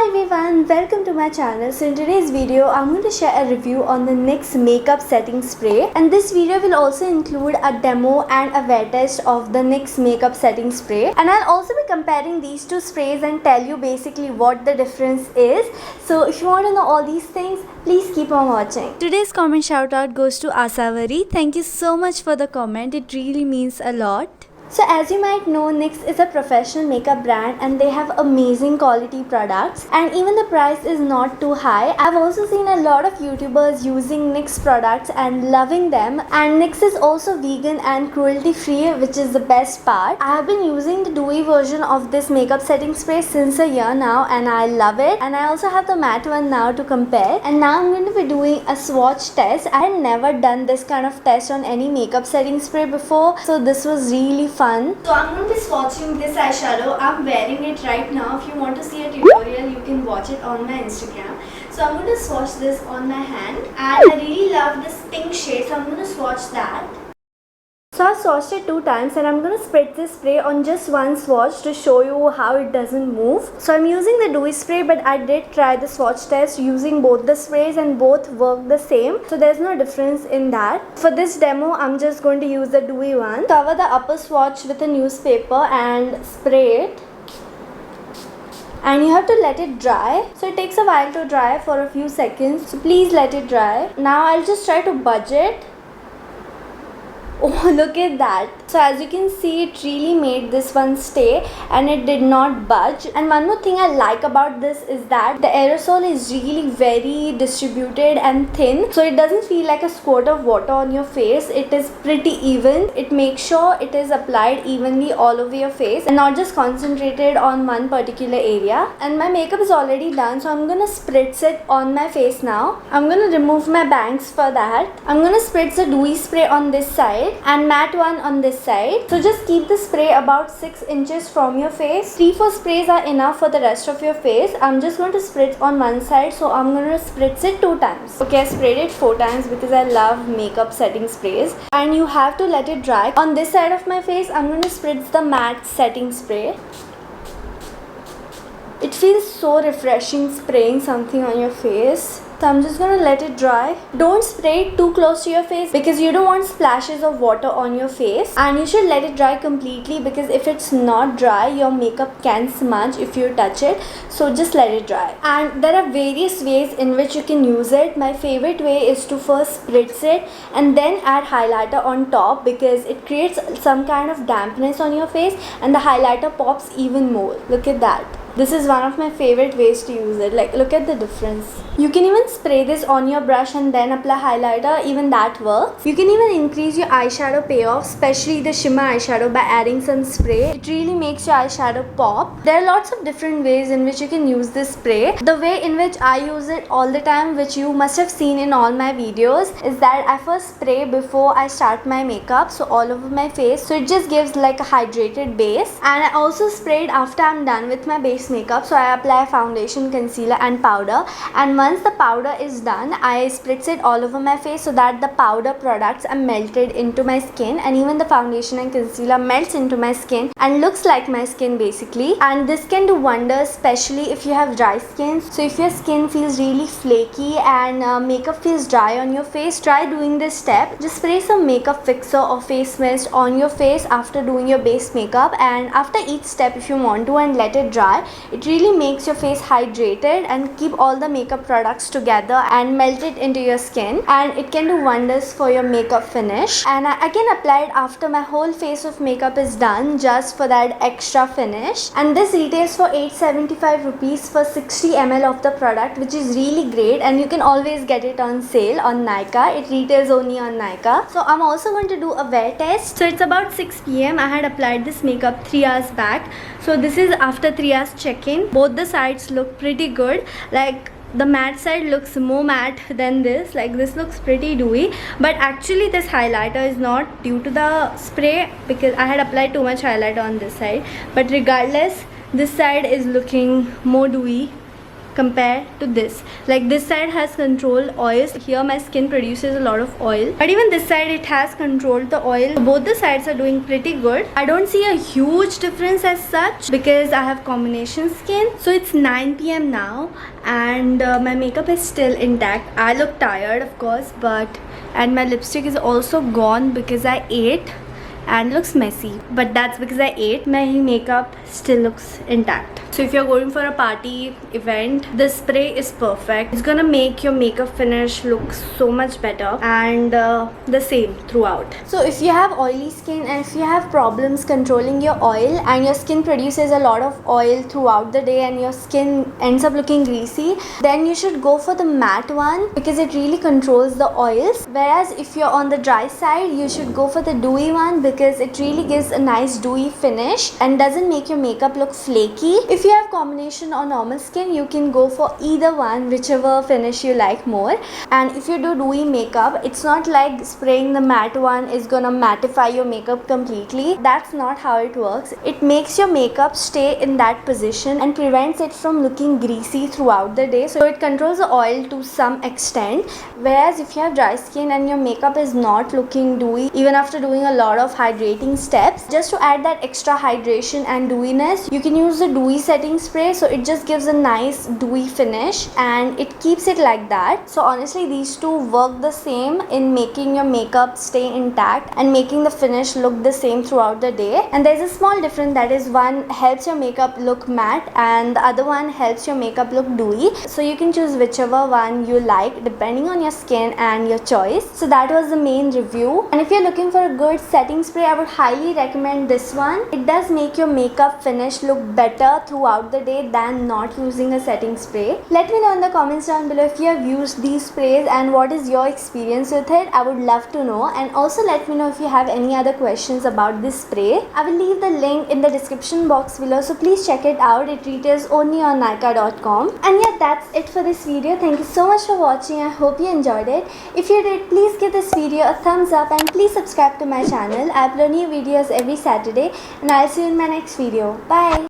everyone, welcome to my channel. So in today's video, I'm going to share a review on the NYX makeup setting spray, and this video will also include a demo and a wear test of the NYX makeup setting spray, and I'll also be comparing these two sprays and tell you basically what the difference is. So if you want to know all these things, please keep on watching. Today's comment shout out goes to Asavari. Thank you so much for the comment. It really means a lot. So as you might know, NYX is a professional makeup brand and they have amazing quality products, and even the price is not too high. I've also seen a lot of YouTubers using NYX products and loving them, and NYX is also vegan and cruelty free, which is the best part. I have been using the dewy version of this makeup setting spray since a year now and I love it, and I also have the matte one now to compare. And now I'm going to be doing a swatch test. I had never done this kind of test on any makeup setting spray before, so this was really fun. So I'm going to be swatching this eyeshadow. I'm wearing it right now. If you want to see a tutorial, you can watch it on my Instagram. So I'm going to swatch this on my hand, and I really love this pink shade, so I'm going to swatch that. So I swatched it 2 times, and I'm going to spread this spray on just one swatch to show you how it doesn't move. So I'm using the dewy spray, but I did try the swatch test using both the sprays and both work the same. So there's no difference in that. For this demo, I'm just going to use the dewy one. Cover the upper swatch with a newspaper and spray it. And you have to let it dry. So it takes a while to dry for a few seconds. So please let it dry. Now I'll just try to budge it. Oh, look at that. So as you can see, it really made this one stay and it did not budge. And one more thing I like about this is that the aerosol is really very distributed and thin, so it doesn't feel like a squirt of water on your face. It is pretty even. It makes sure it is applied evenly all over your face and not just concentrated on one particular area. And my makeup is already done, so I'm gonna spritz it on my face now. I'm gonna remove my bangs for that. I'm gonna spritz the dewy spray on this side and matte one on this side. So just keep the spray about 6 inches from your face. 3-4 sprays are enough for the rest of your face. I'm just going to spritz on one side, so I'm going to spritz it 2 times. Okay, I sprayed it 4 times because I love makeup setting sprays, and you have to let it dry. On this side of my face, I'm going to spritz the matte setting spray. It feels so refreshing spraying something on your face. So I'm just going to let it dry. Don't spray it too close to your face because you don't want splashes of water on your face, and you should let it dry completely because if it's not dry, your makeup can smudge if you touch it. So just let it dry. And there are various ways in which you can use it. My favorite way is to first spritz it and then add highlighter on top because it creates some kind of dampness on your face and the highlighter pops even more. Look at that. This is one of my favorite ways to use it. Like, look at the difference. You can even spray this on your brush and then apply highlighter. Even that works. You can even increase your eyeshadow payoff, especially the shimmer eyeshadow, by adding some spray. It really makes your eyeshadow pop. There are lots of different ways in which you can use this spray. The way in which I use it all the time, which you must have seen in all my videos, is that I first spray before I start my makeup, so all over my face. So it just gives like a hydrated base. And I also sprayed after I'm done with my base makeup, so I apply foundation, concealer and powder, and once the powder is done, I spritz it all over my face so that the powder products are melted into my skin, and even the foundation and concealer melts into my skin and looks like my skin basically. And this can do wonders, especially if you have dry skin. So if your skin feels really flaky and makeup feels dry on your face, try doing this step. Just spray some makeup fixer or face mist on your face after doing your base makeup, and after each step if you want to, and let it dry. It really makes your face hydrated and keep all the makeup products together and melt it into your skin, and it can do wonders for your makeup finish. And I can apply it after my whole face of makeup is done, just for that extra finish. And this retails for 875 rupees for 60 ml of the product, which is really great, and you can always get it on sale on Nykaa. It retails only on Nykaa. So I'm also going to do a wear test. So it's about 6 PM. I had applied this makeup 3 hours back. So this is after 3 hours check-in. Both the sides look pretty good. Like, the matte side looks more matte than this. Like, this looks pretty dewy, but actually this highlighter is not due to the spray because I had applied too much highlighter on this side. But regardless, this side is looking more dewy compared to this. Like this side has controlled oils. Here my skin produces a lot of oil, but even this side it has controlled the oil. Both the sides are doing pretty good. I don't see a huge difference as such because I have combination skin. So it's 9 p.m. now and my makeup is still intact. I look tired of course, and my lipstick is also gone because I ate and looks messy, but that's because I ate. My makeup still looks intact. So if you're going for a party event, this spray is perfect. It's gonna make your makeup finish look so much better, and the same throughout. So if you have oily skin and if you have problems controlling your oil and your skin produces a lot of oil throughout the day and your skin ends up looking greasy, then you should go for the matte one because it really controls the oils. Whereas if you're on the dry side, you should go for the dewy one because it really gives a nice dewy finish and doesn't make your makeup look flaky. If you have combination or normal skin, you can go for either one, whichever finish you like more. And if you do dewy makeup, it's not like spraying the matte one is gonna mattify your makeup completely. That's not how it works. It makes your makeup stay in that position and prevents it from looking greasy throughout the day. So it controls the oil to some extent. Whereas if you have dry skin and your makeup is not looking dewy even after doing a lot of hydrating steps, just to add that extra hydration and dewiness, you can use the dewy setting spray. So it just gives a nice dewy finish and it keeps it like that. So honestly, these two work the same in making your makeup stay intact and making the finish look the same throughout the day. And there's a small difference, that is one helps your makeup look matte and the other one helps your makeup look dewy. So you can choose whichever one you like depending on your skin and your choice. So that was the main review. And if you're looking for a good setting spray, I would highly recommend this one. It does make your makeup finish look better throughout the day than not using a setting spray. Let me know in the comments down below if you have used these sprays and what is your experience with it. I would love to know. And also let me know if you have any other questions about this spray. I will leave the link in the description box below, so please check it out. It retails only on Nykaa.com. And yeah, that's it for this video. Thank you so much for watching. I hope you enjoyed it. If you did, please give this video a thumbs up and please subscribe to my channel. I upload new videos every Saturday and I'll see you in my next video. Bye.